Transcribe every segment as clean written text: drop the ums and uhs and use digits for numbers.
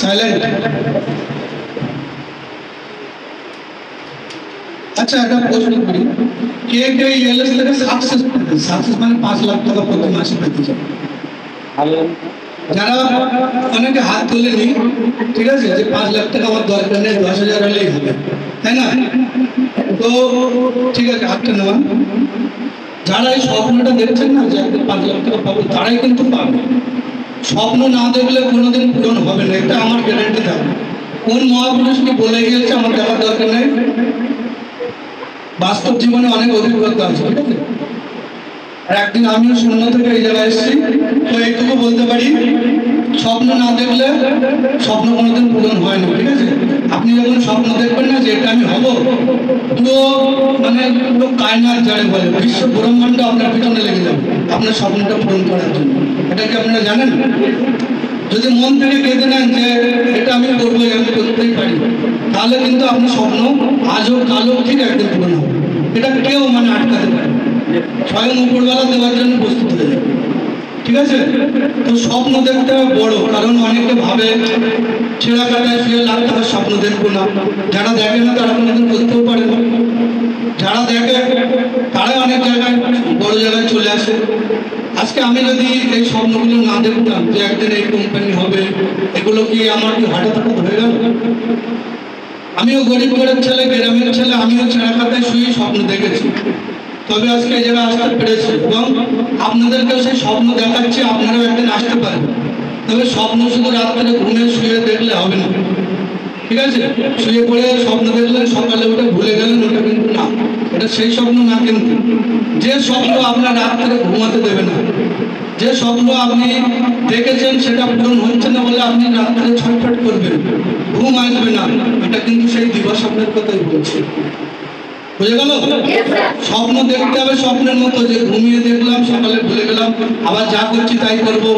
Silent. আচ্ছা একটা প্রশ্ন করি, কে কে এলএস থেকে সাকসেস মানে 5 লাখ টাকা প্রতি মাসে পেতে চায়? যারা অনেকে হাত তোলেনি, ঠিক আছে, যে 5 লাখ টাকা আমার দরকার নেই, 10,000 হলেই হবে, তাই না? তো ঠিক আছে, হাতটা নেওয়া। যারা এই স্বপ্নটা দেখছেন না যে 5 লাখ টাকা পাবো, তারাই কিন্তু পাবে। স্বপ্ন না দেখলে কোনোদিন পূরণ হবে না, এটা আমার গ্যারান্টি থাকে। কোন মহাপুরুষ কি বলে গিয়েছে আমার দেখার দরকার নেই, বাস্তব জীবনে অনেক অভিজ্ঞতা আছে, ঠিক আছে। আর একদিন আমিও শূন্য থেকে এই জায়গায় এসেছি, তো এইটুকু বলতে পারি, স্বপ্ন না দেখলে স্বপ্ন কোনোদিন পূরণ হয় না, ঠিক আছে। আপনি যখন স্বপ্ন দেখবেন না যে এটা আমি হব, পুরো মানে পুরো কায়নাত যারে বলে বিশ্ব ব্রহ্মাণ্ড আপনার পিছনে লেগে যাবে আপনার স্বপ্নটা পূরণ করার জন্য। এটা কি আপনারা জানেন? যদি মন থেকে কেঁদে নেন যে এটা আমি করবোই, আমি করতেই পারি, তাহলে কিন্তু আপনার স্বপ্ন আজও কালো ঠিক একদিন পূরণ হবে। এটা কেউ মানে আটকাতে পারে, স্বয়ং উপরওয়ালা দেওয়ার জন্য প্রস্তুত হয়ে যাবে, ঠিক আছে। তো স্বপ্ন দেখতে বড়, কারণ অনেকে ভাবে ছেঁড়া কাটায় শুয়ে লাখ টাকার স্বপ্ন দেখবো না। যারা দেখে না তারা কোনোদিন করতেও পারে না, যারা দেখে তারাই অনেক জায়গায় বড় জায়গায় চলে আসে। আজকে আমি যদি এই স্বপ্নগুলো না দেখতাম যে একদিন এই কোম্পানি হবে, এগুলো কি আমার কি হঠাৎ হঠাৎ হয়ে গেল? আমিও গরিব ঘরের ছেলে, গ্রামের ছেলে, আমিও ছেঁড়া কাটায় শুয়ে স্বপ্ন দেখেছি, তবে আজকে এই জায়গায় আসতে পেরেছি। এবং আপনাদেরকেও সেই স্বপ্ন দেখাচ্ছি, আপনারাও একদিন আসতে পারেন। তবে স্বপ্ন শুধু রাত্রে ঘুমিয়ে শুয়ে দেখলে হবে না, ঠিক আছে। শুয়ে পড়ে স্বপ্ন দেখলেন, সকালে ওটা ভুলে গেলেন, ওটা কিন্তু না, এটা সেই স্বপ্ন না। কিন্তু যে স্বপ্ন আপনার রাত্রে ঘুমাতে দেবে না, যে স্বপ্ন আপনি দেখেছেন সেটা পূরণ হচ্ছে না বলে আপনি রাত্রে ছটফট করবেন, ঘুম আসবে না, এটা কিন্তু সেই দিবা স্বপ্নের কথাই বলছি। বুঝে গেল? স্বপ্ন দেখতে হবে স্বপ্নের মতো, যে ঘুমিয়ে দেখলাম, সকালে ভুলে গেলাম, আবার যা করছি তাই করবো,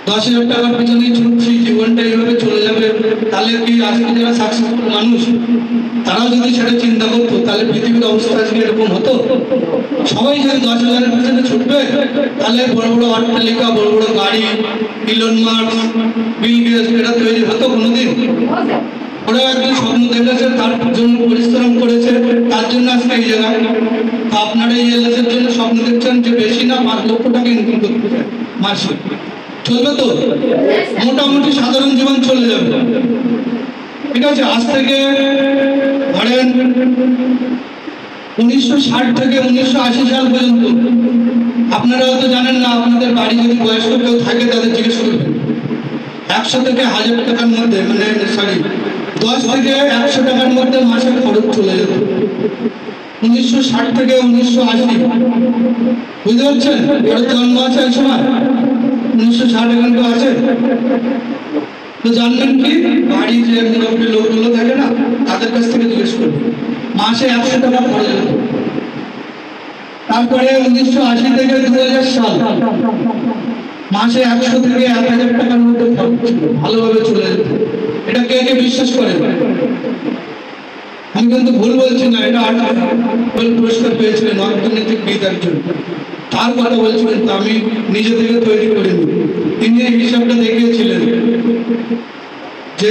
10,000 টাকার পিছনেই ছুটছি, জীবনটা এইভাবে চলে যাবে। তাহলে কি আজকে যারা সাকসেসফুল মানুষ তারাও যদি সেটা চিন্তা করতো, তাহলে পৃথিবীর অবস্থা আজকে এরকম হতো? সবাই যদি 10,000-এর পিছনে ছুটবে, তাহলে বড় বড় অট্টালিকা, বড় বড় গাড়ি, ইলন মাস্ক, বিল গেটস, এরা তৈরি হতো কোনোদিন? ওরা একদিন স্বপ্ন দেখেছে, তার জন্য পরিশ্রম করেছে, তার জন্য আজকে এই জায়গায়। তো আপনারা এই এলএসের জন্য স্বপ্ন দেখছেন যে বেশি না 5 লক্ষ টাকা ইনকাম করতে চায় মাসে, চলবে তো? মোটামুটি সাধারণ জীবন চলে যাবে, ঠিক আছে। আজ থেকে ধরেন 1960 থেকে 1980 সাল পর্যন্ত আপনারা হয়তো জানেন না, আপনাদের বাড়ি যদি বয়স্ক কেউ থাকে তাদের জিজ্ঞেস করবেন, 100 থেকে 1000 টাকার মধ্যে, মানে সরি 10 থেকে 100 টাকার মধ্যে মাসে খরচ চলে যেত। 1960 থেকে 1980, বুঝতে পারছেন? ওর জন্ম আছে এক সময় 1960, এখন তো আছে। তো জানলেন কি, বাড়ি যে মুরব্বী লোকগুলো থাকে না, তাদের কাছ থেকে জিজ্ঞেস করবেন, মাসে 100 টাকা খরচ হতো। তারপরে 1980 থেকে 2000 সাল মাসে 100 থেকে 1000 টাকার মধ্যে খরচ ছিল, ভালোভাবে চলে যেত। এটা কে কে বিশ্বাস করে? আমি কিন্তু ভুল বলছি না, এটা নোবেল পুরস্কার পেয়েছিলেন অর্থনীতিবিদ একজন, তার কথা বলছি, কিন্তু আমি নিজে থেকে তৈরি করিনি। তিনি এই হিসাবটা দেখিয়েছিলেন যে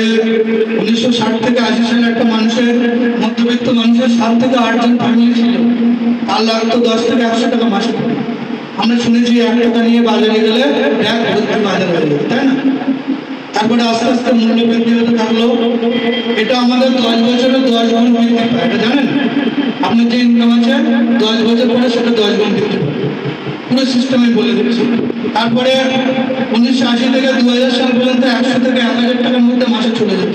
1960 থেকে 80 সালে একটা মানুষের, মধ্যবিত্ত মানুষের 7 থেকে 8 জন ফ্যামিলি ছিল, তার লাগতো 10 থেকে 100 টাকা মাসে। আমরা শুনেছি 1 টাকা নিয়ে বাজারে গেলে এক ভর্তি বাজার হয়ে যাবে, তাই না? তারপরে আস্তে আস্তে মূল্য বৃদ্ধি হতে থাকলো। এটা আমাদের 10 বছরে 10 গুণ বৃদ্ধি পায়, এটা জানেন? আপনার যে ইনকাম আছে 10 বছর পরে সেটা 10 গুণ বৃদ্ধি পায়, পুরো সিস্টেমে বলে দিচ্ছি। তারপরে 1980 থেকে 2000 সাল পর্যন্ত 100 থেকে 1000 টাকার মধ্যে মাসে চলে যেত,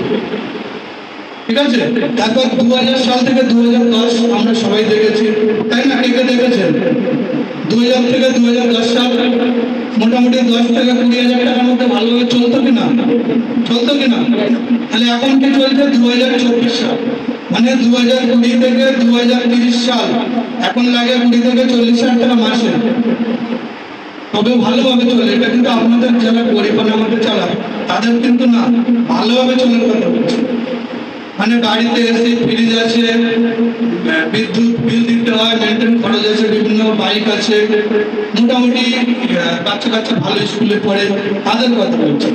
ঠিক আছে। তারপর 2000 সাল থেকে 2010 আমরা সবাই দেখেছি, তাই না? কে কে দেখেছেন? 2000 থেকে 2010 সাল মোটামুটি 10 থেকে 20,000 টাকার মধ্যে ভালোভাবে চলতো কিনা? চলতো কিনা? তাহলে এখন কি চলছে? 2024 সাল, মানে 2020 থেকে 2030 সাল, এখন লাগে 20 থেকে 40,000 টাকা মাসে, তবে ভালোভাবে চলে। এটা কিন্তু আপনাদের যারা পরিকল্পনার মধ্যে চালায় তাদের কিন্তু না, ভালোভাবে চলার কথা বলছে। মানে বাড়িতে এসে ফ্রিজ আছে, বিদ্যুৎ বিল দিতে হয়, মেনটেন খরচ আছে, বিভিন্ন বাইক আছে, মোটামুটি বাচ্চা কাচ্চা ভালো স্কুলে পড়ে, তাদের কথা বলছে।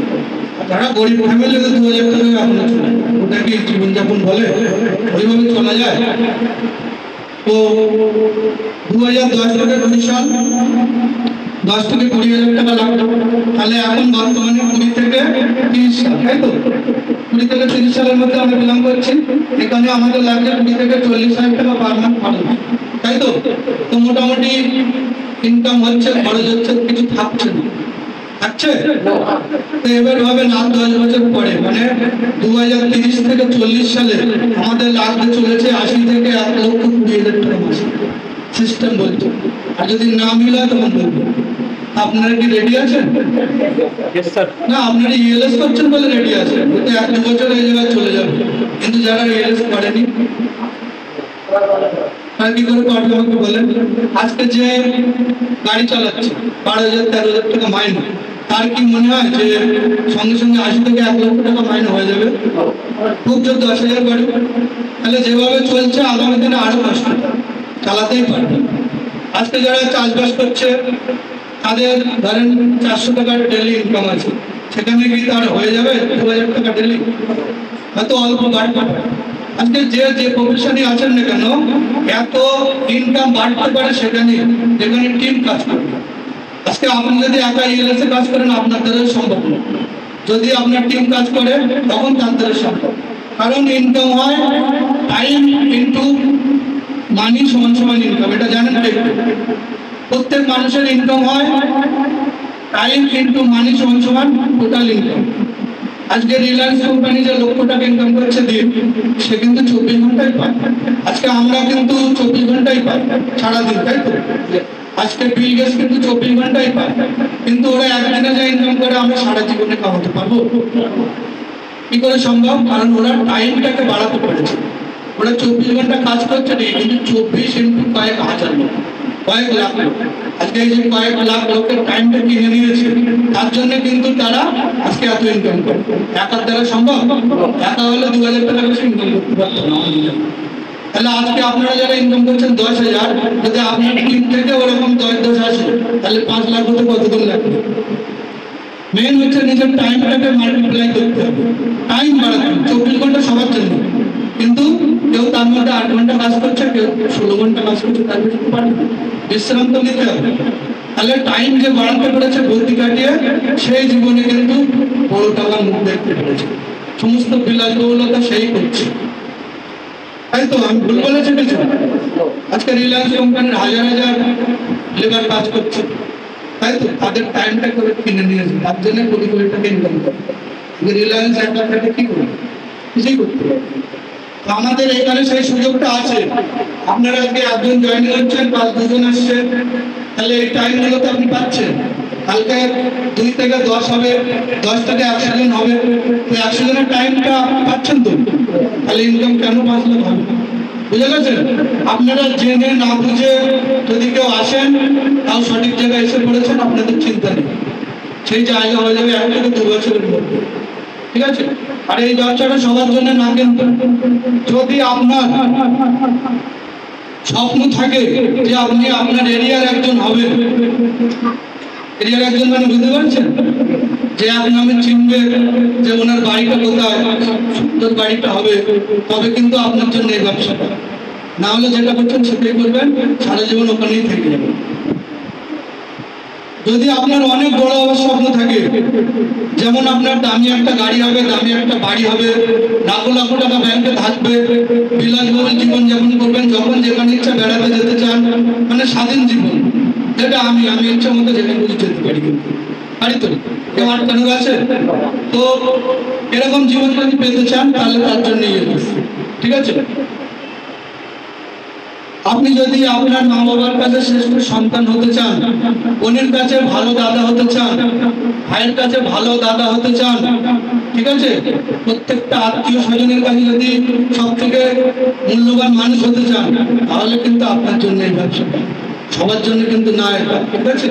যারা গরিব ফ্যামিলি 2000 টাকা আপনার চলে, ওটা কি জীবনযাপন বলে? ওইভাবে চলা যায়? তো 2010 থেকে 20 সাল 10 থেকে 20,000 টাকা লাগলো, তাহলে এখন বর্তমানে 20 থেকে 30 সাল, তাই তো? 20 থেকে 30 সালের মধ্যে আমরা বিলং করছি, এখানে আমাদের লাগছে 20 থেকে 40,000 টাকা পার মান্থ খরচ, তাই তো? তো মোটামুটি ইনকাম হচ্ছে, খরচ হচ্ছে, কিছু থাকছে না, থাকছে? তো এবার ভাবেন আর 10 বছর পরে, মানে 2030 থেকে 40 সালে আমাদের লাগতে চলেছে 80 থেকে 1,20,000 টাকা মাসে, সিস্টেম বলছে। আর যদি না মিলে তখন বলবো। আপনারা কি রেডি আছেন? না, আপনারা ইএলএস করছেন বলে রেডি আছেন, কিন্তু 1-2 বছর এই জায়গায় চলে যাবে। কিন্তু যারা ইএলএস করেনি আর কি করে পারবে আমাকে বলেন? আজকে যে গাড়ি চালাচ্ছে 12,000-13,000 টাকা মাইনে, তার কি মনে হয় যে সঙ্গে সঙ্গে 80 থেকে 1 লক্ষ টাকা মাইনে হয়ে যাবে? খুব জোর 10,000 বাড়ি। তাহলে যেভাবে চলছে আগামী দিনে আরো কষ্ট, চালাতেই পারবে। আজকে যারা চাষবাস করছে তাদের ধরেন 400 টাকার ডেলি ইনকাম আছে, সেখানে কি তার হয়ে যাবে 2,000 টাকা ডেলি? হয়তো অল্প বাড়তে পারে। আজকে যে প্রফেশনই আছেন না কেন, এত ইনকাম বাড়তে পারে সেখানে যেখানে টিম কাজ করবে। আজকে আপনি যদি একা ইএলএস এ কাজ করেন আপনার দ্বারা সম্ভব না, যদি আপনার টিম কাজ করে তখন তার দ্বারা সম্ভব। কারণ ইনকাম হয় টাইম ইনটু মানি সমান সমান ইনকাম, এটা জানেন তো? প্রত্যেক মানুষের ইনকাম হয় টাইম ইনটু মানি সমান সমান টোটাল ইনকাম। আজকে রিলায়েন্স কোম্পানি যে লক্ষ টাকা ইনকাম করছে দিন, সে কিন্তু 24 ঘন্টায় পায়। আজকে আমরা কিন্তু 24 ঘন্টায় পাই সারাদিন, তাই তো? আজকে বিল গেটস কিন্তু 24 ঘন্টায় পায়, কিন্তু ওরা একদিনে যা ইনকাম করে আমরা সারা জীবনে কামাতে পারবো? কি করে সম্ভব? কারণ ওরা টাইমটাকে বাড়াতে পেরেছে। ওরা 24 ঘন্টা কাজ করছে না, কিন্তু 24 ইন্টু কয়েক হাজার লোক, কয়েক লাখ লোক। আজকে এই যে কয়েক লাখ লোকের টাইমটা কিনে নিয়েছে, তার জন্য কিন্তু তারা আজকে এত ইনকাম করে। একার দ্বারা সম্ভব? একা হলে 2,000 টাকা বেশি ইনকাম করতে পারতো না। তাহলে আজকে আপনারা যারা ইনকাম করছেন 10,000, যদি আপনার টিম থেকে ওরকম 10 আসে, তাহলে 5 লাখ হতে কতদিন লাগবে? মেন হচ্ছে নিজের টাইমটাকে মাল্টিপ্লাই করতে হবে, টাইম বাড়াতে হবে। 24 ঘন্টা সবার জন্য, কিন্তু কেউ তার মধ্যে 8 ঘন্টা কাজ করছে, কেউ 16 ঘন্টা কাজ করছে, তার বেশি পারবে না। বিশ্রাম তো নিতে হবে। তাহলে টাইম যে বাড়াতে পেরেছে বুদ্ধি কাটিয়ে, সেই জীবনে কিন্তু বড় টাকার মুখ দেখতে পেরেছে। সমস্ত বিলাসবহুলতা সেই করছে, তাই তো? আমি ভুল বলেছি কিছু? আজকে রিলায়েন্স কোম্পানির হাজার হাজার লেবার কাজ করছে, তাই তো? তাদের টাইমটা করে কিনে নিয়েছে, তার জন্য কোটি কোটি টাকা ইনকাম করে। রিলায়েন্স একটা থেকে কি করবে? কিছুই করতে পারবে। আমাদের এখানে সেই সুযোগটা আছে। আপনারা আজকে 1 জন জয়েনিং হচ্ছেন, কাল 2 জন আসছেন, তাহলে এই টাইমগুলো তো আপনি পাচ্ছেন। কালকে 2 থেকে 10 হবে, 10 থেকে 100 জন হবে, তো 100 জনের টাইমটা আপনি পাচ্ছেন তো? তাহলে ইনকাম কেন 5 লাখ হবে? বুঝে গেছেন? আপনারা জেনে না বুঝে যদি কেউ আসেন, তাও সঠিক জায়গায় এসে পড়েছেন, আপনাদের চিন্তা নেই। সেই জায়গা হয়ে যাবে 1 থেকে 2 বছরের মধ্যে, ঠিক আছে? আর এই ব্যবসাটা সবার জন্য না, কিন্তু যদি আপনার স্বপ্ন থাকে যে আপনি আপনার এরিয়ার একজন হবেন, এরিয়ার একজন মানে বুঝতে পারছেন, যে এক নামে চিনবে যে ওনার বাড়িটা কোথায়, সুন্দর বাড়িটা হবে, তবে কিন্তু আপনার জন্য এই ব্যবসাটা। না হলে যেটা করছেন সেটাই করবেন, সারা জীবন ওখানেই থেকে যাবেন। যদি আপনার অনেক বড় হওয়ার স্বপ্ন থাকে, যেমন আপনার দামি একটা গাড়ি হবে, দামি একটা বাড়ি হবে, লাখ লাখ টাকা ব্যাংকে থাকবে, বিলাসবহুল জীবন যাপন করবেন, যখন যেখানে ইচ্ছা বেড়াতে যেতে চান, মানে স্বাধীন জীবন, যেটা আমি ইচ্ছা মতো যেখানে বুঝে যেতে পারি, কিন্তু পারি তো? কেউ আটকানো আছে? তো এরকম জীবন যদি পেতে চান, তাহলে তার জন্য ঠিক আছে? আপনি যদি আপনার মা বাবার কাছে শ্রেষ্ঠ সন্তান হতে চান, বোনের কাছে ভালো দাদা হতে চান, ভাইয়ের কাছে ভালো দাদা হতে চান, ঠিক আছে, প্রত্যেকটা আত্মীয় স্বজনের কাছে যদি সব থেকে মূল্যবান মানুষ হতে চান, তাহলে কিন্তু আপনার জন্য এই ব্যবসাটা, সবার জন্য কিন্তু না এটা, ঠিক আছে?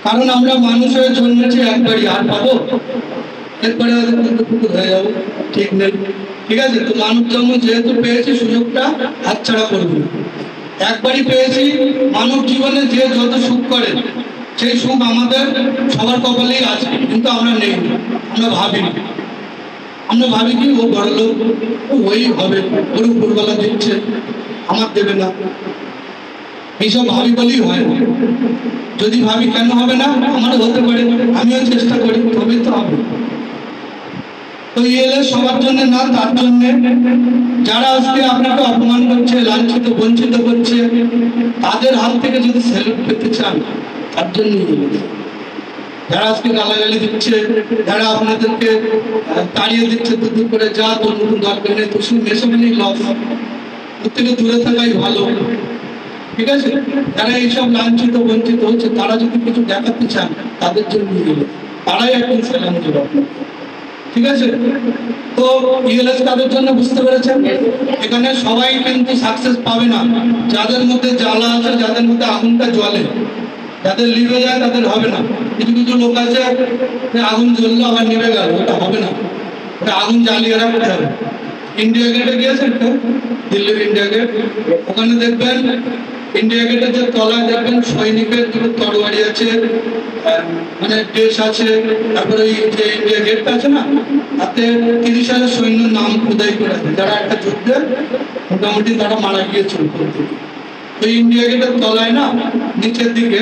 কারণ আমরা মানুষ হয়ে জন্মেছি একবারই, আর পাবো? এরপরে হয়ে যাবো, ঠিক নেই, ঠিক আছে? তো মানব জন্ম যেহেতু পেয়েছি, সুযোগটা হাতছাড়া করবো। একবারই পেয়েছি। মানব জীবনে যে যত সুখ করে সেই সুখ আমাদের সবার কপালেই আছে, কিন্তু আমরা নেই, আমরা ভাবি না। আমরা ভাবি কি ও বড় লোক, ওই হবে, ওর উপরবেলা দিচ্ছে, আমার দেবে না, এইসব ভাবি বলেই হয় না। যদি ভাবি কেন হবে না, আমারও হতে পারে, আমিও চেষ্টা করি, তবে তো হবে। তো ইএলএস সবার জন্য না, তার জন্য যারা আজকে আপনাকে অপমান করছে, লাঞ্ছিত বঞ্চিত করছে, তাদের হাত থেকে যদি স্যালুট পেতে চান, তার জন্য ইএলএস। যারা আজকে গালাগালি দিচ্ছে, যারা আপনাদেরকে তাড়িয়ে দিচ্ছে, দূর করে যা তোর নতুন দরকার নেই, তো শুধু মেশামেলি লস, ওর থেকে দূরে থাকাই ভালো, ঠিক আছে? যারা এইসব লাঞ্ছিত বঞ্চিত হচ্ছে, তারা যদি কিছু দেখাতে চান, তাদের জন্য ইএলএস, তারাই একদিন স্যালাম দেবে, ঠিক আছে? তো ইএলএস কাদের জন্য বুঝতে পেরেছেন? এখানে সবাই কিন্তু সাকসেস পাবে না। যাদের মধ্যে জ্বালা আছে, যাদের মধ্যে আগুনটা জ্বলে, যাদের লিভে যায়, তাদের হবে না। কিছু কিছু লোক আছে আগুন জ্বললো আবার নিভে গেল, ওটা হবে না, ওটা আগুন জ্বালিয়ে রাখতে হবে। ইন্ডিয়া গেটে গিয়েছেন তো, দিল্লির ইন্ডিয়া গেট, ওখানে দেখবেন ইন্ডিয়া গেটের যে তলায় দেখবেন সৈনিকের দুটো তরবারি আছে, মানে ড্রেস আছে, তারপরে ওই যে ইন্ডিয়া গেটটা আছে না, তাতে 30,000 সৈন্যের নাম খোদাই করে আছে, যারা একটা যুদ্ধে মোটামুটি তারা মারা গিয়েছিল। ওই ইন্ডিয়া গেটের তলায় না, নিচের দিকে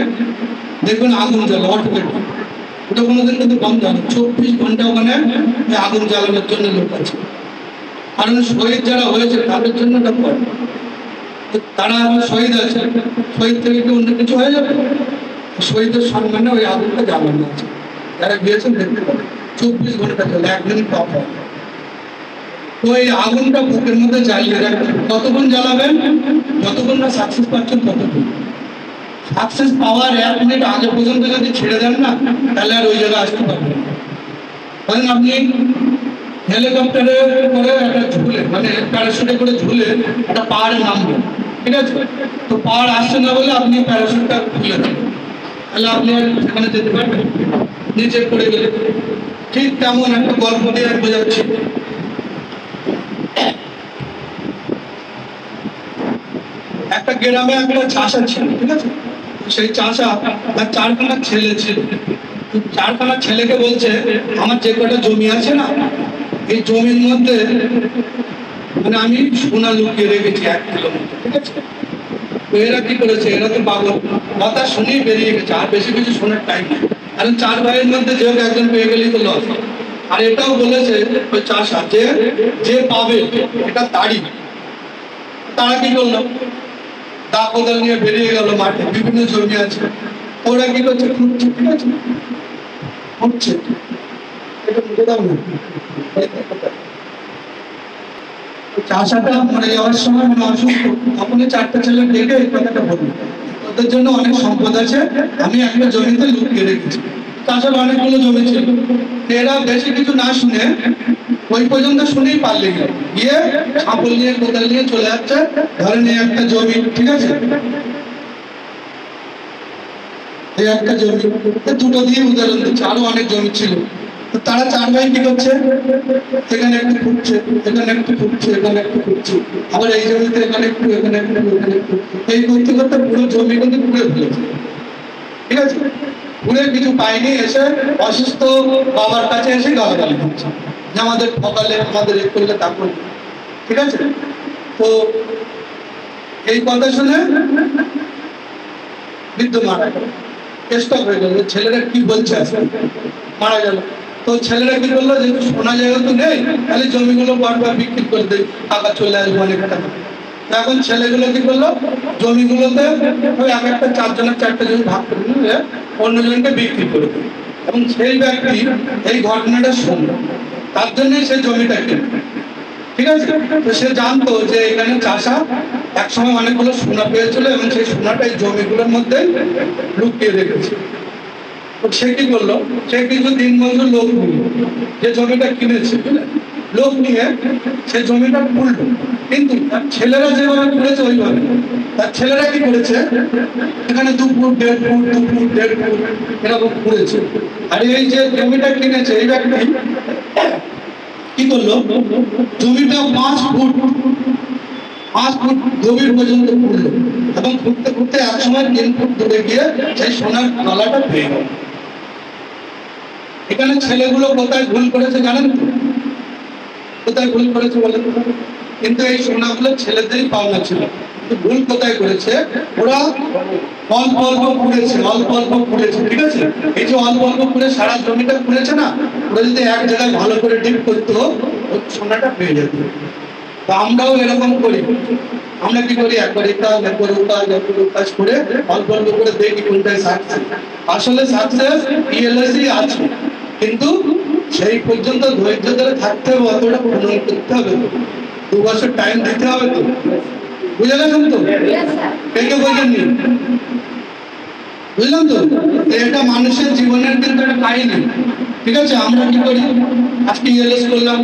দেখবেন আগুন জ্বালা অটোমেটিক, ওটা কোনোদিন কিন্তু বন্ধ হয় না, 24 ঘন্টা ওখানে আগুন জ্বালানোর জন্য লোক আছে। কারণ শহীদ যারা হয়েছে তাদের জন্য ওটা করে, তারা আমার শহীদ আছে, শহীদ থেকে কি অন্য কিছু হয়ে যাবে? শহীদের সম্মানে ওই আগুনটা জ্বালানো আছে, যারা গিয়েছেন দেখতে পাবে 24 ঘন্টা চলে, 1 মিনিট টপ হয়। ওই আগুনটা বুকের মধ্যে জ্বালিয়ে রাখবেন, কতক্ষণ জ্বালাবেন? যতক্ষণ না সাকসেস পাচ্ছেন ততক্ষণ। সাকসেস পাওয়ার 1 মিনিট আগে পর্যন্ত যদি ছেড়ে দেন না, তাহলে আর ওই জায়গায় আসতে পারবেন না। কারণ আপনি হেলিকপ্টারে করে একটা ঝুলে, মানে প্যারাশুটে করে ঝুলে একটা পাহাড়ে নামবেন, ঠিক আছে? তো পাহাড় আসছে না বলে আপনি প্যারাশুটটা খুলে দেন, তাহলে আপনি সেখানে যেতে পারবেন, নিচে পড়ে গেলে। ঠিক তেমন একটা গল্প দিয়ে বোঝাচ্ছি। একটা গ্রামে একটা চাষা ছিল, ঠিক আছে? সেই চাষা তার 4খানা ছেলে ছিল। 4খানা ছেলেকে বলছে, আমার যে কটা জমি আছে না, এই জমির মধ্যে মানে আমি সোনা লুকিয়ে রেখেছি 1 কিলো মতো, ঠিক আছে? তো এরা কি করেছে, এরা তো পাগল, কথা শুনেই বেরিয়ে গেছে, আর বেশি কিছু শোনার টাইম নেই। কারণ 4 ভাইয়ের মধ্যে যে একজন পেয়ে গেলেই তো লস। আর এটাও বলেছে ওই চাষা, যে পাবে এটা তাড়ি। তারা কি করলো, দা কোদাল নিয়ে বেরিয়ে গেল মাঠে, বিভিন্ন জমি আছে, ওরা কি করছে, খুঁজছে, ঠিক আছে? খুঁজছে, এটা মুখে দাও না। চাষাটা মরে যাওয়ার সময় মানে অসুস্থ, তখনই 4টা ছেলে ডেকে এই কথাটা বলল, ওদের জন্য অনেক সম্পদ আছে, আমি একটা জমিতে লুকিয়ে রেখেছি। চাষার অনেকগুলো জমি ছিল, এরা বেশি কিছু না শুনে ওই পর্যন্ত শুনেই পারলে গিয়ে ছাগল নিয়ে কোদাল নিয়ে চলে যাচ্ছে, ধরে নিয়ে একটা জমি, ঠিক আছে? এই একটা জমি, দুটো দিয়ে উদাহরণ দিচ্ছে, আরো অনেক জমি ছিল। তো তারা 4 ভাই কি করছে, এখানে একটু খুঁজছে, এখানে একটু খুঁজছে, এখানে একটু খুঁজছে, আবার এই জমিতে এখানে একটু, এখানে একটু, এখানে একটু, এই করতে করতে পুরো জমি কিন্তু পুড়ে ফেলেছে, ঠিক আছে? পুড়ে কিছু পায়নি, এসে অসুস্থ বাবার কাছে এসে গালাগালি দিচ্ছে যে আমাদের ঠকালে, আমাদের এ করলে, তা করলে, ঠিক আছে? তো এই কথা শুনে বৃদ্ধ মারা গেল, স্টক হয়ে গেল, ছেলেরা কি বলছে আসলে, মারা গেল। তো ছেলেরা কি করলো, যেহেতু সোনা জায়গা তো নেই, তাহলে জমিগুলো বারবার বিক্রি করে দেয়, টাকা চলে আসবে অনেক টাকা। এখন ছেলেগুলো কি করলো, জমিগুলোতে ওই এক একটা 4 জনের 4টা জমি ভাগ করে নিয়ে অন্যজনকে বিক্রি করে দেয়। এবং সেই ব্যক্তি এই ঘটনাটা শুনলো, তার জন্যই সে জমিটা কিনে, ঠিক আছে? তো সে জানতো যে এখানে চাষা একসময় অনেকগুলো সোনা পেয়েছিল এবং সেই সোনাটা এই জমিগুলোর মধ্যে লুকিয়ে রেখেছে। তো সে কি করলো, সে কিছু দিনমজুর লোক নিয়ে যে জমিটা কিনেছে, লোক নিয়ে সে জমিটা খুললো, কিন্তু তার ছেলেরা যেভাবে খুলেছে ওইভাবে। তার ছেলেরা কি করেছে, এখানে 2 ফুট 1.5 ফুট 2 ফুট 1.5 ফুট এরকম খুঁড়েছে। আর এই যে জমিটা কিনেছে এই ব্যক্তি কি করলো, জমিটা 5 ফুট 5 ফুট গভীর পর্যন্ত ফুটলো এবং ফুটতে ফুটতে এক সময় 3 ফুট দূরে গিয়ে সেই সোনার তলাটা পেয়ে গেল। এখানে ছেলেগুলো কোথায় ভুল করেছে জানেন তো? কোথায় ভুল করেছে বলেন? কিন্তু এই সোনাগুলো ছেলেদেরই পাওনা ছিল। ভুল কোথায় করেছে? ওরা অল্প অল্প পুড়েছে, অল্প অল্প পুড়েছে, ঠিক আছে? এই যে অল্প অল্প পুড়ে সারা জমিটা পুড়েছে না, ওরা যদি এক জায়গায় ভালো করে ডিপ করতো সোনাটা পেয়ে যেত। তো আমরাও এরকম করি। আমরা কি করি? একবার কাজ একবার কাজ করে অল্প অল্প করে দেখি কোনটায় সাকসেস। আসলে সাকসেস ইএলএসই আছে, কিন্তু সেই পর্যন্ত ধৈর্য ধরে থাকতে হবে, অতটা পূরণ করতে হবে, 2 বছর টাইম দিতে হবে। তো বুঝে গেছেন তো? কে কে বোঝেননি? বুঝলাম তো? এটা মানুষের জীবনের কিন্তু একটা কাহিনী, ঠিক আছে? আমরা কি করি? আজকে ইএলএস করলাম,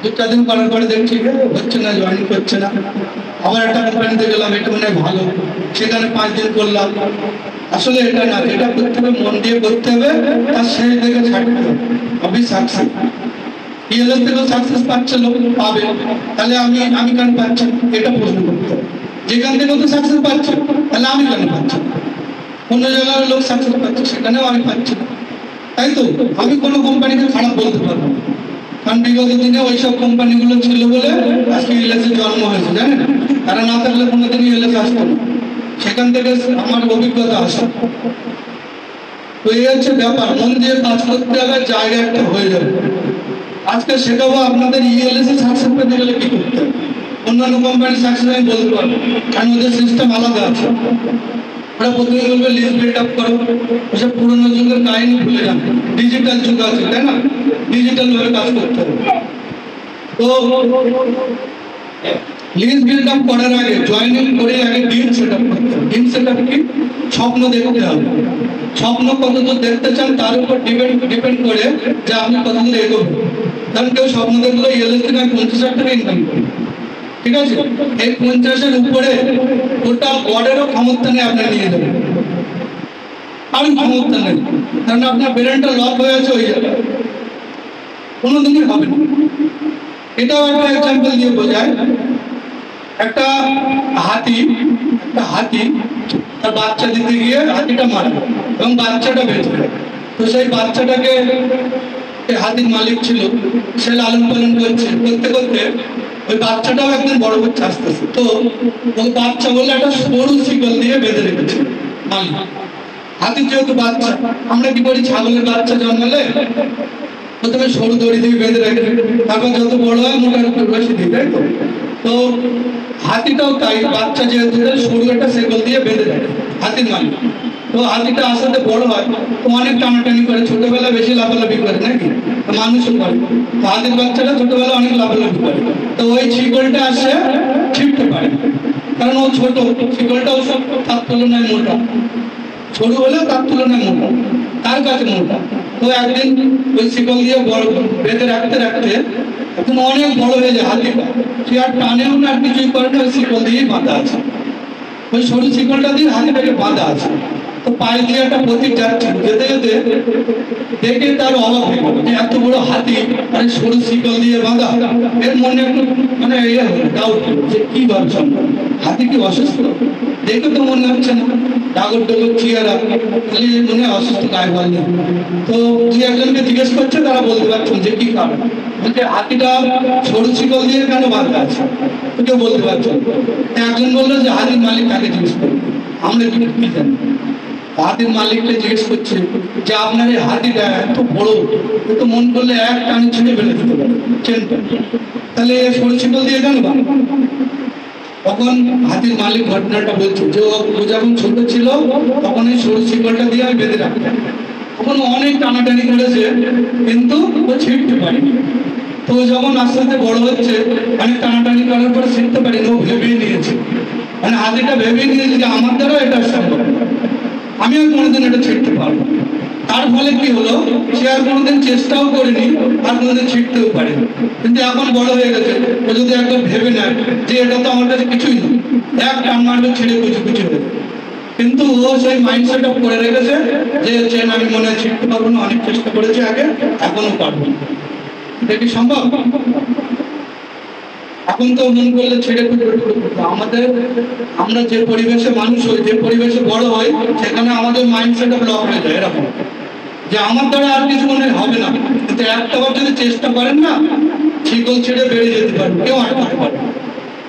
2-4 দিন করার পরে দেখছি হচ্ছে না, জয়েন করছে না। আবার একটা কোম্পানিতে গেলাম, এটা মনে হয় ভালো, সেখানে 5 দিন করলাম। আসলে এটা না, এটা করতে হবে, মন দিয়ে করতে হবে, তার শেষ দেখে ছাড়তে হবে। আমি সাকসেস ইএলএস থেকেও সাকসেস পাচ্ছে, লোক পাবে, তাহলে আমি কেন পাচ্ছি? এটা প্রশ্ন করতে হবে। যেখান থেকেও তো সাকসেস পাচ্ছে, তাহলে আমি কেন পাচ্ছি? অন্য জায়গার লোক সাকসেস পাচ্ছে, সেখানেও আমি পাচ্ছি না, তাই তো? আমি কোনো কোম্পানিকে খারাপ বলতে পারবো না, কারণ বিগত দিনে ওইসব কোম্পানিগুলো ছিল বলে আজকে ইএলএস জন্ম হয়েছে, জানেন? তারা না থাকলে কোনোদিনই ইএলএস আসতো না, সেখান থেকে আমার অভিজ্ঞতা আসে। তো এই হচ্ছে ব্যাপার, মন দিয়ে কাজ করতে হবে, জায়গা একটা হয়ে যাবে। আজকে শেখাবো আপনাদের ইএলএস এ সাকসেস পেতে গেলে কি করতে হবে। অন্যান্য কোম্পানির সাকসেস আমি বলতে পারবো, কারণ ওদের সিস্টেম আলাদা আছে। ওরা প্রথমে বলবে লিস্ট বিল্ড আপ করো, ওসব পুরোনো যুগের কাহিনী ভুলে যান, ডিজিটাল যুগ আছে, তাই না? ডিজিটাল ভাবে কাজ করতে হবে। তো লিস্ট বিল্ড আপ করার আগে, জয়েনিং করে আগে টিম সেট আপ করতে হবে। টিম সেট আপ কি? স্বপ্ন দেখতে হবে। স্বপ্ন কতদূর দেখতে চান তার উপর ডিপেন্ড করে যে আপনি কতদূর এগোবেন। কারণ কেউ স্বপ্ন দেখলো ইএলএস থেকে 50,000 টাকা ইনকাম করে, ঠিক আছে? এই 50-এর উপরে টোটাল গড়েরও ক্ষমতা নেই আপনার নিয়ে যাবেন, কারণ ক্ষমতা নেই, কারণ আপনার ব্রেনটা লক হয়ে আছে ওই জায়গায়, কোনোদিনই হবে না। এটাও একটা এক্সাম্পল দিয়ে বোঝায়। একটা হাতি তার বাচ্চা দিতে গিয়ে হাতিটা মারে এবং বাচ্চাটা বেঁচে যায়। তো সেই বাচ্চাটাকে হাতির মালিক ছিল, সে লালন পালন করতে করতে ওই বাচ্চাটাও একদিন বড় হচ্ছে আস্তে আস্তে। তো ওই বাচ্চা বলে একটা সরু শিকল দিয়ে বেঁধে রেখেছে মালিক। হাতির যেহেতু বাচ্চা, আমরা কি করি? ছাগলের বাচ্চা জন্মালে প্রথমে সরু দড়ি দিয়ে বেঁধে রাখি, তারপর যত বড় হয় মোটা বেশি দিই, তাই তো? তো হাতিটাও তাই, বাচ্চা যেহেতু সরু একটা শিকল দিয়ে বেঁধে রাখে হাতির মালিক। তো হাতিটা আস্তে বড় হয়, তো অনেক টানাটানি করে, ছোটবেলা বেশি লাফালাফি করে, নাকি? মানুষও করে। তো হাতির বাচ্চাটা ছোটবেলা অনেক লাফালাফি করে, তো ওই শিকলটা আসে ছিপতে পারে, কারণ ও ছোট, শিকলটাও সব তার তুলনায় মোটা, সরু হলেও তার তুলনায় মোটা, তার কাছে মোটা। তো একদিন ওই শিকল দিয়ে বড় বেঁধে রাখতে রাখতে এখন অনেক বড় হয়ে যায় হাতিটা, সে আর টানেও না, আর কিছুই করে না, ওই শিকল দিয়েই বাঁধা আছে, ওই সরু শিকলটা দিয়ে হাতিটাকে বাঁধা আছে। তো পায়ে দিয়ে একটা পথিক যাচ্ছে, যেতে যেতে দেখে তার অবাক হয়ে গেল যে এত বড় হাতি আর সরু শিকল দিয়ে বাঁধা। এর মনে একটু মানে ডাউট যে কি ভাবছেন, হাতি কি অসুস্থ? দেখে তো মনে হচ্ছে না, ডাগর ডগর চেয়ারা, খালি মনে হয় অসুস্থ, গায়ে বল নেই। তো দুই একজনকে জিজ্ঞেস করছে, তারা বলতে পারছেন যে কি কারণ, বলছে হাতিটা সরু শিকল দিয়ে কেন বাঁধা আছে, তো কেউ বলতে পারছেন। একজন বললো যে হাতির মালিক তাকে জিজ্ঞেস করবে, আমরা কি জানি। হাতির মালিককে জিজ্ঞেস করছে যে আপনার এই হাতিটা এত বড়, এ তো মন করলে এক টানে ছিঁড়ে ফেলে দিতে পারে চেনটা, তাহলে সরু শিকল দিয়ে কেন বাঁধা? তখন হাতির মালিক ঘটনাটা বলছে যে ও যখন ছোট ছিল তখন এই সরু শিকলটা দিয়ে আমি বেঁধে রাখতাম, তখন অনেক টানাটানি করেছে কিন্তু ও ছিঁড়তে পারেনি। তো যখন আস্তে আস্তে বড় হচ্ছে, অনেক টানাটানি করার পরে শিখতে পারিনি, ও ভেবেই নিয়েছে, মানে হাতিটা ভেবেই নিয়েছে যে আমার দ্বারা এটা সম্ভব, আমিও কোনোদিন এটা ছিঁড়তে পারবো। তার ফলে কি হলো, সে আর কোনোদিন চেষ্টাও করেনি, আর কোনোদিন ছিঁড়তেও পারেনি। কিন্তু এখন বড় হয়ে গেছে, ও যদি একবার ভেবে নেয় যে এটা তো আমার কাছে কিছুই না, এক টান মারবে ছিঁড়ে কুচি কুচি হয়ে, কিন্তু ও সেই মাইন্ডসেট আপ করে রেখেছে যে চেন আমি মনে হয় ছিঁড়তে পারবো না, অনেক চেষ্টা করেছি আগে, এখনো পারবো না। এটা কি সম্ভব? এখন তো মন করলে ছেড়ে আমাদের, আমরা যে পরিবেশে মানুষ হই, যে পরিবেশে বড় হই, সেখানে আমাদের মাইন্ডসেট ব্লক হয়ে যায় এরকম যে আমার দ্বারা আর কিছু মনে হবে না। কিন্তু একটা বার যদি চেষ্টা করেন না, শিকল ছেড়ে বেরিয়ে যেতে পারবেন, কেউ আটকাতে পারবে।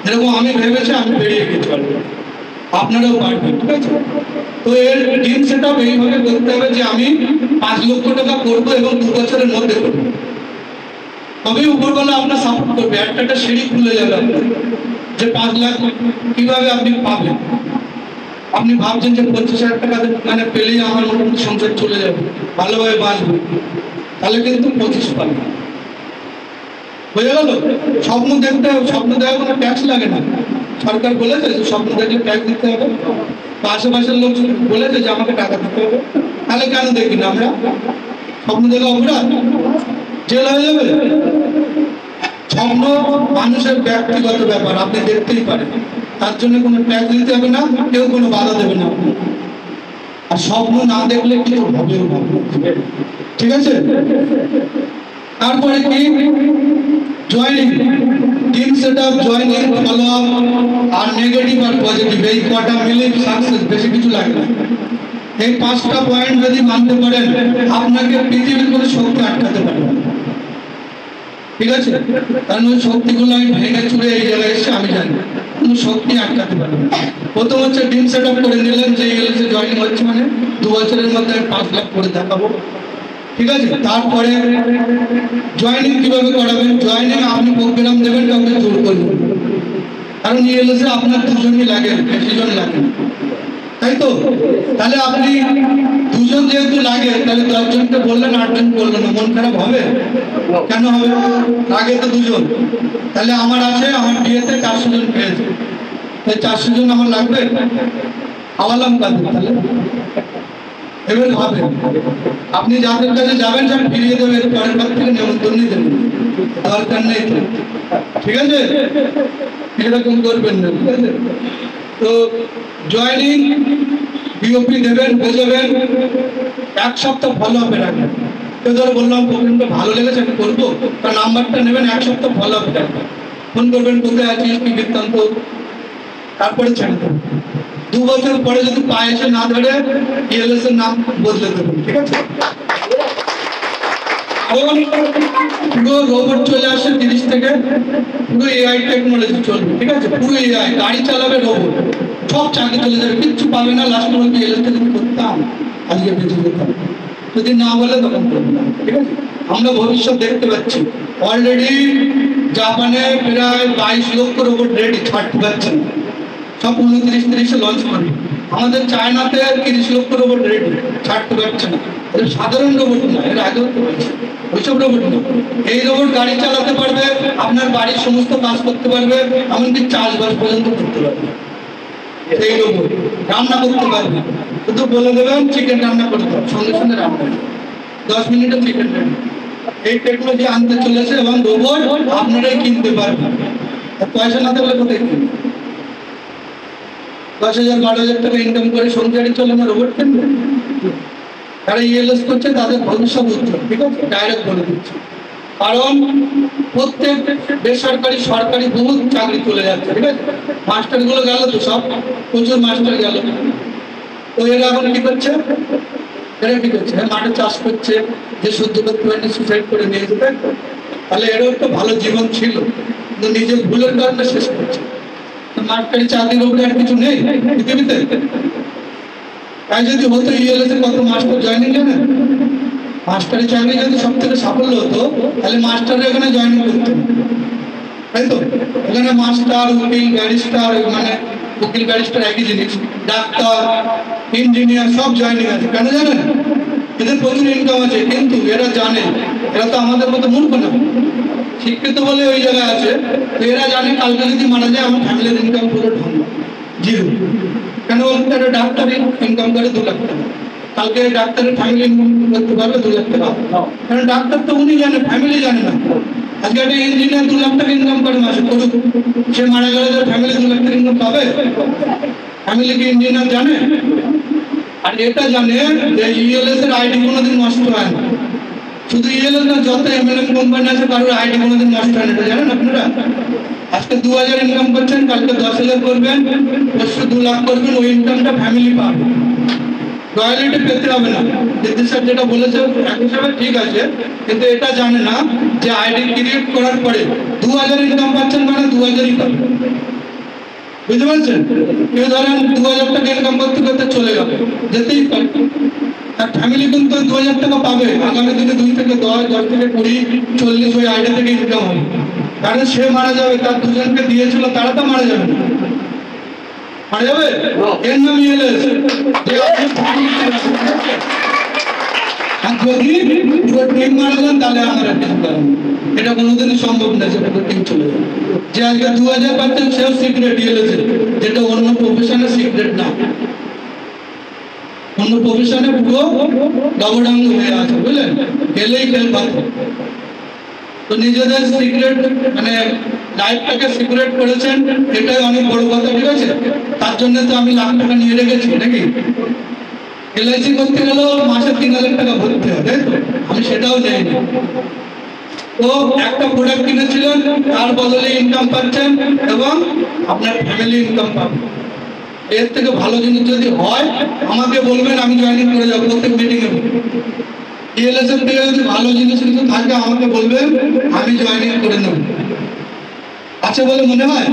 যেরকম আমি ভেবেছি আমি বেরিয়ে যেতে পারবো, আপনারাও পারবেন। ঠিক আছে? তো এর টিম সেট আপ এইভাবে করতে হবে যে আমি 5 লক্ষ টাকা করবো এবং 2 বছরের মধ্যে করবো, তবেই উপরবেলা আপনার সাপোর্ট করবে। একটা সিঁড়ি খুলে যাবে আপনার, যে 5 লাখ কিভাবে আপনি পাবেন। আপনি ভাবছেন যে 25,000 টাকা মানে পেলেই আমার মোটামুটি সংসার চলে যাবে, ভালোভাবে বাঁচবে, তাহলে কিন্তু 25 পাবেন। হয়ে গেল? স্বপ্ন দেখতে হবে, স্বপ্ন দেওয়ার কোনো ট্যাক্স লাগে না। সরকার বলেছে যে স্বপ্ন দেখলে ট্যাক্স দিতে হবে, আশেপাশের লোক বলেছে যে আমাকে টাকা দিতে হবে, তাহলে কেন দেখি না আমরা? স্বপ্ন দেখে অপরাধ, জেল হয়ে যাবে। স্বপ্ন মানুষের ব্যক্তিগত ব্যাপার, আপনি দেখতেই পারেন, তার জন্য কোনো ট্যাক্স দিতে হবে না, কেউ কোনো বাধা দেবে না। আর স্বপ্ন না দেখলে কিছু হবেও না। ঠিক আছে? তারপরে কি? Joining, team set up, joining, follow up, আর নেগেটিভ আর পজিটিভ, এই কটা মিলে সাকসেস, বেশি কিছু লাগে না। এই 5টা পয়েন্ট যদি মানতে পারেন, আপনাকে পৃথিবীর কোনো শক্তি আটকাতে পারবে না। ঠিক আছে? কারণ ওই শক্তিগুলো আমি ভেঙে চুড়ে এই জায়গায় এসে আমি জানি, কোনো শক্তি আটকাতে পারবে না। প্রথম হচ্ছে টিম সেট আপ করে নিলেন যে এলএসএ জয়েনিং হচ্ছে, মানে 2 বছরের মধ্যে আমি 5 লাখ করে দেখাবো। ঠিক আছে? তারপরে জয়েনিং কিভাবে করাবেন? জয়েনিং আপনি প্রোগ্রাম দেবেন, কাউকে জোর করবেন, কারণ এলএসএ আপনার 2 জনই লাগে, বেশি জন লাগে, তাই তো? তাহলে আপনি 2 জন যেহেতু লাগে, তাহলে 10 জনকে বললেন, 8 জন বললেন না, মন খারাপ হবে? কেন হবে? লাগে তো 2 জন। তাহলে আমার আছে, আমার বিয়েতে 400 জন পেয়েছে, তাই 400 জন আমার লাগবে, আওয়ালাম কাদের? তাহলে এবার ভাবেন, আপনি যাদের কাছে যাবেন সব ফিরিয়ে দেবেন, পরের বার থেকে নেমন্তন্নই দেবেন, দরকার নেই। ঠিক আছে? এরকম করবেন না। ঠিক আছে? তো জয়েনিং, বিওপি দেবেন, বোঝাবেন, 1 সপ্তাহ ফলো আপে রাখবেন। তো ধরো বললাম প্রোগ্রামটা ভালো লেগেছে, আমি করবো, তার নাম্বারটা নেবেন, 1 সপ্তাহ ফলো আপে রাখবেন, ফোন করবেন, কোথায় আছিস, কি বৃত্তান্ত, তারপরে ছেড়ে দেবেন। 2 বছর পরে যদি পায়ে এসে না ধরে, ইএলএস এর নাম বদলে দেবেন। ঠিক আছে? পুরো রোবট চলে আসে 30 থেকে, পুরো এআই টেকনোলজি চলবে। ঠিক আছে? পুরো এআই, গাড়ি চালাবে রোবট, সব চাকরি চলে যাবে, কিচ্ছু পাবে না। লাস্ট পর্যন্ত এলএসটা যদি করতাম, আজকে বেঁচে যেতাম। যদি না বলে তখন করবো না। ঠিক আছে? আমরা ভবিষ্যৎ দেখতে পাচ্ছি, অলরেডি জাপানে প্রায় 22 লক্ষ রোবট রেডি, ছাড়তে পারছে না, সব 29-30-এ লঞ্চ করবে। আমাদের চায়নাতে 30 লক্ষ রোবট রেডি, ছাড়তে পারছে না। এটা সাধারণ রোবট না, এর আগেও তো হয়েছে, ওইসব রোবট না। এই রোবট গাড়ি চালাতে পারবে, আপনার বাড়ির সমস্ত কাজ করতে পারবে, এমনকি চাষবাস পর্যন্ত করতে পারবে। এই রোবট রান্না করতে পারবে, শুধু বলে দেবেন চিকেন রান্না করতে হবে, সঙ্গে সঙ্গে রান্না 10 মিনিটে চিকেন রান্না। এই টেকনোলজি আনতে চলেছে এবং রোবট আপনারাই কিনতে পারবেন। পয়সা না থাকলে কোথায় কিনবেন? 10,000-12,000 টাকা ইনকাম করে সংসারই চলে না, রোবট কিনবে? যারা ইএলএস করছে তাদের ভবিষ্যৎ উজ্জ্বল। ঠিক আছে? ডাইরেক্ট বলে দিচ্ছে, কারণ প্রত্যেক বেসরকারি সরকারি বহুত চাকরি চলে যাচ্ছে। ঠিক আছে? মাস্টারগুলো গেল তো, সব প্রচুর মাস্টার গেল। তো এরা এখন কি করছে? এরা কি করছে? মাঠে চাষ করছে, যে সহ্য করতে পারেনি সুসাইড করে নিয়েছে, তাই তো? তাহলে এরও একটা ভালো জীবন ছিল, কিন্তু নিজের ভুলের কারণে শেষ করছে। মাস্টারি চাকরির উপরে আর কিছু নেই পৃথিবীতে। তাই যদি হতো ইএলএস এ কত মাস্টার জয়েনিং জানেন? মাস্টারি চাকরি যদি সব থেকে সাফল্য হতো, তাহলে মাস্টাররা এখানে জয়েনিং করতো, তাই তো? এখানে মাস্টার, উকিল, ব্যারিস্টার, মানে উকিল ব্যারিস্টার একই জিনিস, ডাক্তার, ইঞ্জিনিয়ার সব জয়েনিং আছে। কেন জানেন? এদের প্রচুর ইনকাম আছে, কিন্তু এরা জানে, এরা তো আমাদের মতো মূর্খ না, শিক্ষিত বলে ওই জায়গায় আছে। তো এরা জানে কালকে যদি মারা যায় আমার ফ্যামিলির ইনকাম পুরো ঢঙ্গ, জিরো। কেন বলতে? একটা ডাক্তার ইনকাম করে 2 লাখ টাকা, কালকে ডাক্তারের ফ্যামিলি ইনকাম করতে পারবে 2 লাখ টাকা, কারণ ডাক্তার তো উনি জানে, ফ্যামিলি জানে না। আজকে একটা ইঞ্জিনিয়ার 2 লাখ টাকা ইনকাম করে মাসে, করুক, সে মারা গেলে তার ফ্যামিলি 2 লাখ টাকা ইনকাম পাবে? ফ্যামিলি কি ইঞ্জিনিয়ার জানে? আর এটা জানে যে ইএলএস এর আইডি কোনোদিন নষ্ট হয় না। শুধু ইএলএস না, যত এমএলএম কোম্পানি আছে কারোর আইডি কোনোদিন নষ্ট হয় না, এটা জানেন আপনারা? আজকে 2000 ইনকাম করছেন, কালকে 10,000 করবেন, পরশু 2 লাখ করবেন, ওই ইনকামটা ফ্যামিলি পাবে। রয়্যালিটি পেতে হবে না। দিদি স্যার যেটা বলেছে এক হিসাবে ঠিক আছে, কিন্তু এটা জানে না যে আইডি ক্রিয়েট করার পরে 2000 ইনকাম পাচ্ছেন মানে 2000ই পাবেন। বুঝতে পারছেন? কেউ ধরেন 2000 টাকা ইনকাম করতে করতে চলে গেল, যেতেই পারে, তার ফ্যামিলি কিন্তু 2000 টাকা পাবে। আগামী দিনে 2 থেকে 10, 10 থেকে 20, 40 ওই আইডি থেকে ইনকাম হবে। কারণ সে মারা যাবে, তার দুজনকে দিয়েছিল তারা তো মারা যাবে না, মারা যাবে। এর নাম ইএলএস। আর যদি পুরো টিম মারা যান তাহলে আমার একটা কারণ, এটা কোনোদিনই সম্ভব না যে পুরো টিম চলে যাবে। যে আজকে 2000 পাচ্ছেন সেও সিক্রেট ইএলএস, যেটা অন্য প্রফেশনের সিক্রেট না। অন্য প্রফেশনে পুরো ডবডাঙ্গ হয়ে আছে, বুঝলেন? খেলেই খেল পাচ্ছে। তো নিজেদের সিক্রেট মানে লাইফটাকে সিক্রেট করেছেন, এটাই অনেক বড় কথা, ঠিক আছে? তার জন্য তো আমি লাখ টাকা নিয়ে রেখেছি নাকি। এলআইসি করতে গেলেও মাসে 3000 টাকা ভরতে হবে, আমি সেটাও নেইনি। তো একটা প্রোডাক্ট কিনেছিলেন, তার বদলে ইনকাম পাচ্ছেন এবং আপনার ফ্যামিলি ইনকাম পাবেন। এর থেকে ভালো জিনিস যদি হয় আমাকে বলবেন, আমি জয়েনিং করে যাবো প্রত্যেক মিটিংয়ে। ইএলএস এর থেকে যদি ভালো জিনিস কিছু থাকে আমাকে বলবেন, আমি জয়েনিং করে নেব। আছে বলে মনে হয়?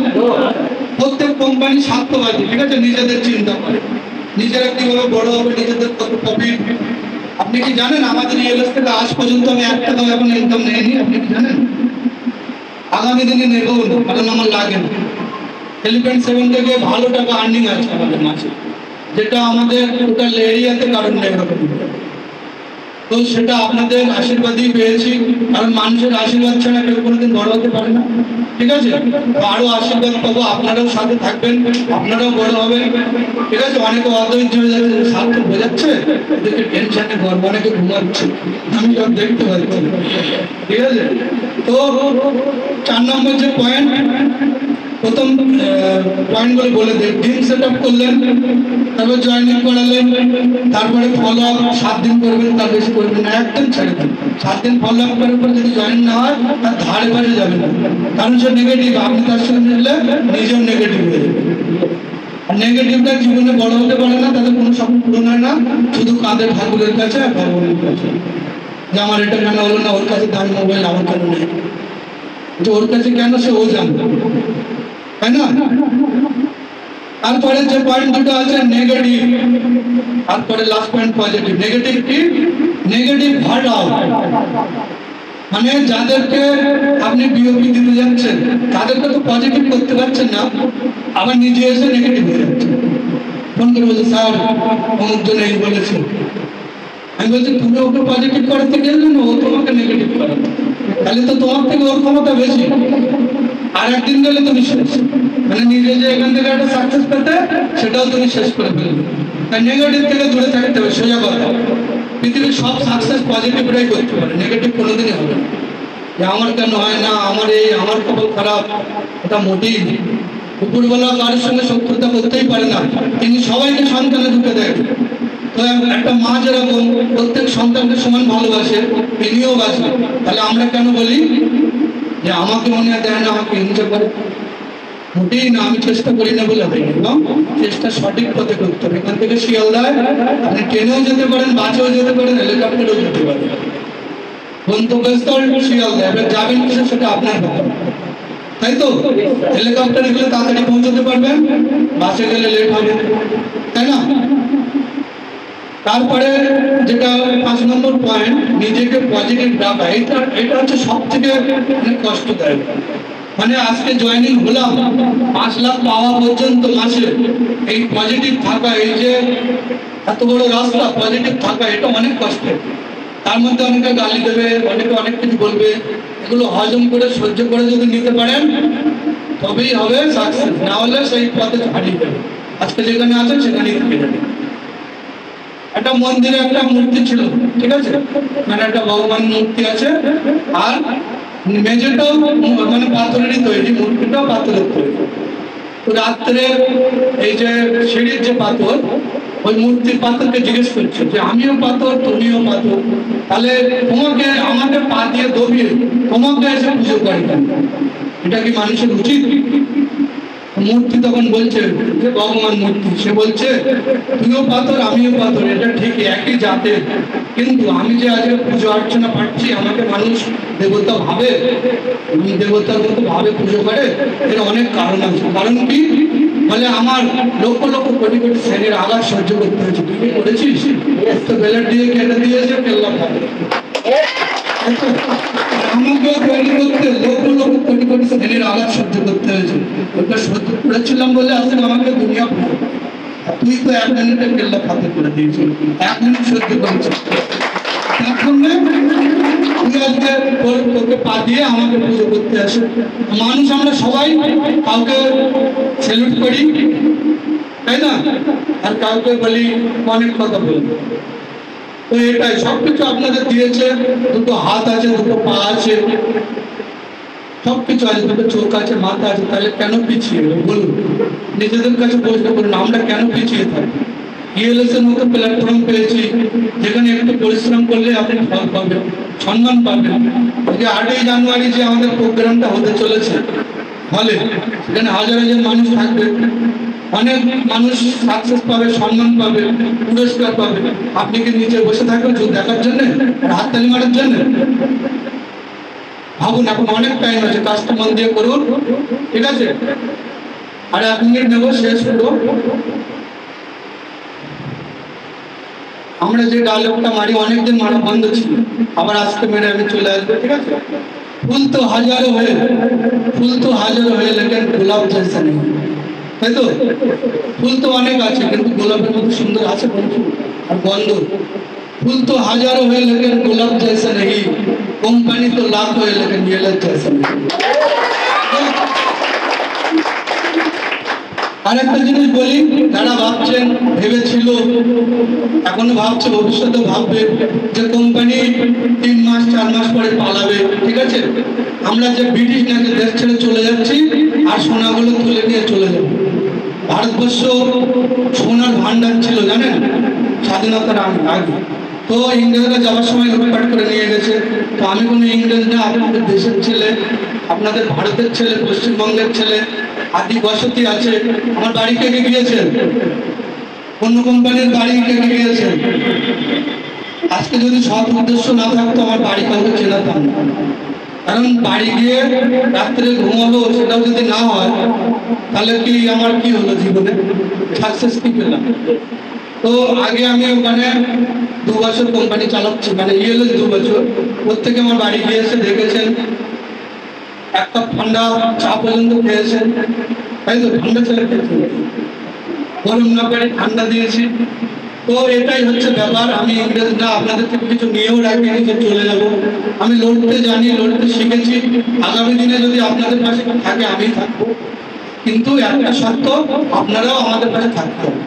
প্রত্যেক কোম্পানি স্বার্থবাদী, ঠিক আছে? নিজেদের চিন্তা করে, নিজেরা কিভাবে বড় হবে, নিজেদের কত প্রফিট। আপনি কি জানেন আমাদের ইএলএস থেকে আজ পর্যন্ত আমি 1 টাকাও এখন ইনকাম নেইনি? আপনি কি জানেন? আগামী দিনে নেবও না, কারণ আমার লাগে না। এলিফ্যান্ট 7 থেকে ভালো টাকা আর্নিং আছে আমাদের মাসে, যেটা আমাদের টোটাল এরিয়াতে কারণ নেই। তো সেটা আপনাদের আশীর্বাদই পেয়েছি, কারণ মানুষের আশীর্বাদ ছাড়া কেউ কোনোদিন বড় হতে পারে না, ঠিক আছে? আরো আশীর্বাদ পাবো, আপনারাও সাথে থাকবেন, আপনারাও বড় হবেন, ঠিক আছে? অনেকে অধৈর্য হয়ে যাচ্ছে, স্বার্থ বোঝাচ্ছে, এদেরকে টেনশনে গর্ব, অনেকে ঘুমাচ্ছে, আমি সব দেখতে পাচ্ছি, ঠিক আছে? তো 4 নম্বর যে পয়েন্ট, প্রথম পয়েন্টগুলো বলে দেয়। টিম সেট আপ করলেন, তারপর জয়েনিং করালেন, তারপরে ফলো আপ 7 দিন করবেন, তার বেশি করবেন না, একদম ছেড়ে দেন। 7 দিন ফলো আপ করার পর যদি জয়েন না হয় তার ধারে পাশে যাবেন না, কারণ সে নেগেটিভ। আপনি তার সঙ্গে মিললে নিজেও নেগেটিভ হয়ে যাবে। আর নেগেটিভটা জীবনে বড় হতে পারে না, তাদের কোনো স্বপ্ন পূরণ হয় না, শুধু কাঁধে ঠাকুরের কাছে আর ভগবানের কাছে, যে আমার এটা কেন হলো না, ওর কাছে দামি মোবাইল আমার কেন নেই, যে ওর কাছে কেন সে ও জানবে, তাই না? তারপরে যে পয়েন্ট দুটো আছে নেগেটিভ, তারপরে লাস্ট পয়েন্ট পজিটিভ। নেগেটিভ কি? নেগেটিভ ভাড়াও, মানে যাদেরকে আপনি বিওপি দিতে যাচ্ছেন তাদেরকে তো পজিটিভ করতে পারছেন না, আবার নিজে এসে নেগেটিভ হয়ে যাচ্ছে। ফোন করে বলছে, স্যার অমুক জন এই বলেছে। আমি বলছি, তুমি ওকে পজিটিভ করাতে গেলে না, ও তোমাকে নেগেটিভ করে, তাহলে তো তোমার থেকে ওর ক্ষমতা বেশি। আর একদিন গেলে তুমি শেষ, মানে নিজে যে এখান থেকে একটা সাকসেস পেতে সেটাও তুমি শেষ করে ফেলবে। তাই নেগেটিভ থেকে দূরে থাকতে হবে, সোজা কথা। পৃথিবীর সব সাকসেস পজিটিভরাই করতে পারে, নেগেটিভ কোনোদিনই হবে না। যে আমার কেন হয় না, আমার এই, আমার কপাল খারাপ, এটা মোটেই নেই। উপরবেলা কারোর সঙ্গে শত্রুতা করতেই পারে না, তিনি সবাইকে সন্তানে ঢুকে দেয়। তো একটা মা যেরকম প্রত্যেক সন্তানকে সমান ভালোবাসে, তিনিও বাসেন। তাহলে আমরা কেন বলি যে আমাকে মনে হয় দেয় না, আমাকে হিংসা করে? মোটেই না, আমি চেষ্টা করি না বলে হয়নি, এবং চেষ্টা সঠিক পথে করতে হবে। এখান থেকে শিয়ালদায় আপনি ট্রেনেও যেতে পারেন, বাসেও যেতে পারেন, হেলিকপ্টারেও যেতে পারেন, গন্তব্যস্থল শিয়ালদা। এবার যাবেন কিসে সেটা আপনার ব্যাপার, তাই তো? হেলিকপ্টারে গেলে তাড়াতাড়ি পৌঁছতে পারবেন, বাসে গেলে লেট হবে, তাই না? তারপরে যেটা 5 নম্বর পয়েন্ট, নিজেকে পজিটিভ রাখা। এটা হচ্ছে সব থেকে কষ্টদায়ক। মানে আজকে জয়েনিং হলাম, 5 লাখ পাওয়া পর্যন্ত মাসে এই পজিটিভ থাকা, এই যে এত বড় রাস্তা, পজিটিভ থাকা, এটা অনেক কষ্টের। তার মধ্যে অনেকে গালি দেবে, অনেকে অনেক কিছু বলবে, এগুলো হজম করে সহ্য করে যদি নিতে পারেন তবেই হবে সাকসেস, না হলে সেই পথে হারিয়ে যাবে। আজকে যেখানে আছেন সেখানেই থেকে যাবে। একটা মন্দিরে একটা মূর্তি ছিল, ঠিক আছে? মানে একটা ভগবান মূর্তি আছে, আর মেঝেটাও মানে পাথরেরই তৈরি, মূর্তিটাও পাথরের তৈরি। তো রাত্রে এই যে সিঁড়ির যে পাথর, ওই মূর্তির পাথরকে জিজ্ঞেস করছে যে আমিও পাথর, তুমিও পাথর, তাহলে তোমাকে আমাকে পা দিয়ে দবিয়ে তোমাকে এসে পুজো করে কেন? এটা কি মানুষের উচিত? মূর্তি তখন বলছে যে ভগবান মূর্তি, সে বলছে তুইও পাথর আমিও পাথর, এটা ঠিক একই জাতের, কিন্তু আমি যে আজকে পুজো অর্চনা পাচ্ছি আমাকে মানুষ দেবতা ভাবে, আমি দেবতার মতো ভাবে পুজো করে, এর অনেক কারণ আছে। কারণ কি বলে আমার লক্ষ লক্ষ কোটি কোটি শ্রেণীর আঘাত সহ্য করতে হয়েছে। তুই কি করেছিস? তো বেলার দিয়ে কেটে দিয়েছে কেল্লাম ভাবে। আমাকে তৈরি করতে লক্ষ লক্ষ কোটি কোটি শ্রেণীর আঘাত সহ্য করতে হয়েছে। ওটা সহ্য করেছিলাম বলে আসলে আমাকে দুনিয়া পুরো, তুই তো 1 মিনিটে কেল্লা খাতে করে দিয়েছিস, 1 মিনিট সহ্য করেছিস, তুই আজকে তোকে পা দিয়ে আমাকে পুজো করতে আসে। মানুষ আমরা সবাই কাউকে স্যালুট করি, তাই না? আর কাউকে বলি অনেক কথা বলি। তো এটাই সবকিছু আপনাদের দিয়েছে, দুটো হাত আছে, দুটো পা আছে, সবকিছু আছে, দুটো চোখ আছে, মাথা আছে, তাহলে কেন পিছিয়ে বলুন? নিজেদের কাছে প্রশ্ন করুন, আমরা কেন পিছিয়ে থাকি? ইএলএসের মতো প্ল্যাটফর্ম পেয়েছি যেখানে একটু পরিশ্রম করলে আপনি ফল পাবেন, সম্মান পাবেন। আজকে 8ই জানুয়ারি যে আমাদের প্রোগ্রামটা হতে চলেছে হলে, সেখানে হাজার হাজার মানুষ থাকবে, অনেক মানুষ সাকসেস পাবে, সম্মান পাবে, পুরস্কার পাবে। আপনি কি নিচে বসে থাকবেন শুধু দেখার জন্য, হাততালি মারার জন্য? ভাবুন, এখন অনেক টাইম আছে, কাজটা মন দিয়ে করুন, ঠিক আছে? আর 1 মিনিট নেবো, শেষ করবো। আমরা যে ডায়লগটা মারি অনেকদিন মারা বন্ধ ছিল, আবার আজকে মেরে আমি চলে আসবো, ঠিক আছে? ফুল তো হাজারো হয়ে লেকিন গোলাপ জैसा नहीं, তাই তো? ফুল তো অনেক আছে কিন্তু গোলাপের মতো সুন্দর আছে বন্ধু? আর গন্ধ, ফুল তো হাজারো হয়ে লেকিন গোলাপ जैसा नहीं, কোম্পানি তো লাখ হয়ে লেকিন ইয়েলের जैसा नहीं। আর একটা জিনিস বলি, যারা ভাবছেন, ভেবেছিল, এখনো ভাবছে, ভবিষ্যতে ভাববে যে কোম্পানি 3 মাস 4 মাস পরে পালাবে, ঠিক আছে? আমরা যে ব্রিটিশ নাকি দেশ ছেড়ে চলে যাচ্ছি আর সোনাগুলো তুলে নিয়ে চলে যাব। ভারতবর্ষ সোনার ভান্ডার ছিল জানেন, স্বাধীনতার আগে। তো ইংরেজরা যাওয়ার সময় লুটপাট করে নিয়ে গেছে। তো আমি কোনো ইংরেজ না, আপনাদের দেশের ছেলে, আপনাদের ভারতের ছেলে, পশ্চিমবঙ্গের ছেলে, আদি বসতি আছে। আমার বাড়ি কে গিয়েছেন? অন্য কোম্পানির বাড়ি কে গিয়েছেন? আজকে যদি সৎ উদ্দেশ্য না থাকতো আমার বাড়ি কাউকে চেনাতাম না। কারণ বাড়ি গিয়ে রাত্রে ঘুমাবো, সেটাও যদি না হয় তাহলে কি আমার কি হলো জীবনে? সাকসেস কি পেলাম? তো আগে আমি ওখানে 2 বছর কোম্পানি চালাচ্ছি, মানে ইএলএস 2 বছর। ওর থেকে আমার বাড়ি গিয়েছে, দেখেছেন, 1 কাপ ঠান্ডা চা পর্যন্ত খেয়েছেন, তাই তো? ঠান্ডা ছেলে খেয়েছেন, গরম না করে ঠান্ডা দিয়েছি। তো এটাই হচ্ছে ব্যাপার। আমি ইংরেজ না, আপনাদের থেকে কিছু নিয়েও রাখিনি যে চলে যাব। আমি লড়তে জানি, লড়তে শিখেছি। আগামী দিনে যদি আপনাদের পাশে থাকে আমি থাকবো, কিন্তু একটা শর্ত, আপনারাও আমাদের পাশে থাকতে হবে।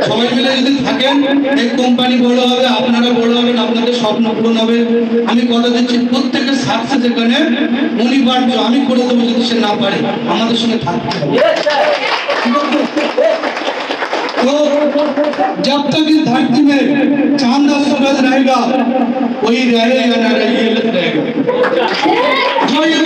সবাই মিলে যদি থাকেন, এই কোম্পানি বড় হবে, আপনারা বড় হবেন, আপনাদের স্বপ্ন পূরণ হবে। আমি কথা দিচ্ছি, প্রত্যেকের সাকসেস এখানে অনিবার্য, আমি করে দেবো যদি সে না পারে, আমাদের সঙ্গে থাকতে হবে। तो जब तक इस धरती में चांद और सूरज रहेगा, कोई रहे या ना रहे, ये रहेगा। जो ये